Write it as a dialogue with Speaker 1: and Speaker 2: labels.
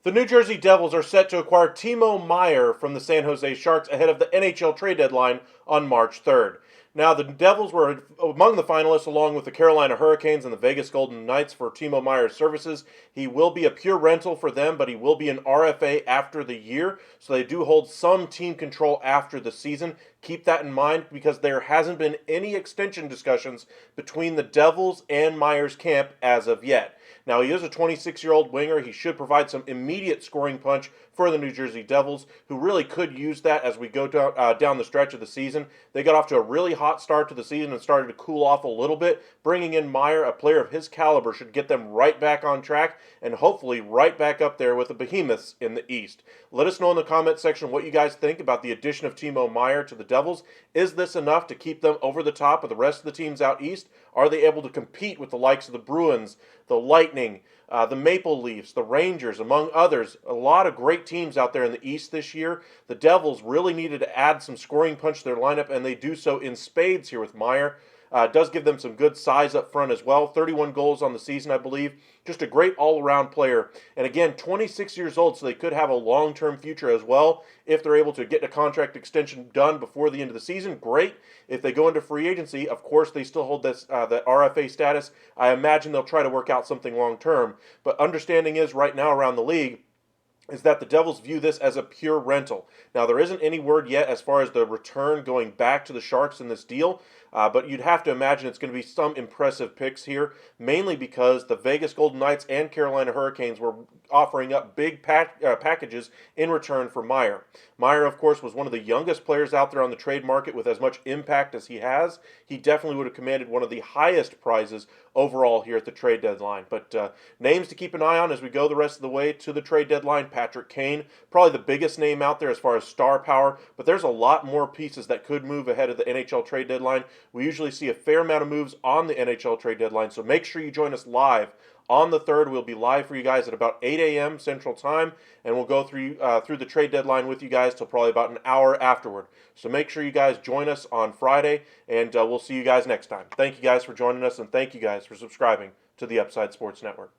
Speaker 1: The New Jersey Devils are set to acquire Timo Meier from the San Jose Sharks ahead of the NHL trade deadline on March 3rd. Now, the Devils were among the finalists along with the Carolina Hurricanes and the Vegas Golden Knights for Timo Meier's services. He will be a pure rental for them, but he will be an RFA after the year, so they do hold some team control after the season. Keep that in mind because there hasn't been any extension discussions between the Devils and Meier's camp as of yet. Now, he is a 26-year-old winger. He should provide some immediate scoring punch for the New Jersey Devils, who really could use that as we go down the stretch of the season. They got off to a really hot start to the season and started to cool off a little bit. Bringing in Meier, a player of his caliber, should get them right back on track and hopefully right back up there with the behemoths in the East. Let us know in the comment section what you guys think about the addition of Timo Meier to the Devils. Is this enough to keep them over the top of the rest of the teams out East? Are they able to compete with the likes of the Bruins, the Lightning, the Maple Leafs, the Rangers, among others? A lot of great teams out there in the East this year. The Devils really needed to add some scoring punch to their lineup, and they do so in spades here with Meier. It does give them some good size up front as well. 31 goals on the season, I believe. Just a great all-around player. And again, 26 years old, so they could have a long-term future as well. If they're able to get a contract extension done before the end of the season, great. If they go into free agency, of course, they still hold this the RFA status. I imagine they'll try to work out something long-term. But understanding is right now around the league, is that the Devils view this as a pure rental. Now, there isn't any word yet as far as the return going back to the Sharks in this deal, but you'd have to imagine it's going to be some impressive picks here, mainly because the Vegas Golden Knights and Carolina Hurricanes were offering up big packages in return for Meier. Meier, of course, was one of the youngest players out there on the trade market with as much impact as he has. He definitely would have commanded one of the highest prizes overall here at the trade deadline. But names to keep an eye on as we go the rest of the way to the trade deadline. Patrick Kane, probably the biggest name out there as far as star power, but there's a lot more pieces that could move ahead of the NHL trade deadline. We usually see a fair amount of moves on the NHL trade deadline, so make sure you join us live on the 3rd. We'll be live for you guys at about 8 a.m. Central Time, and we'll go through the trade deadline with you guys till probably about an hour afterward. So make sure you guys join us on Friday, and we'll see you guys next time. Thank you guys for joining us, and thank you guys for subscribing to the Upside Sports Network.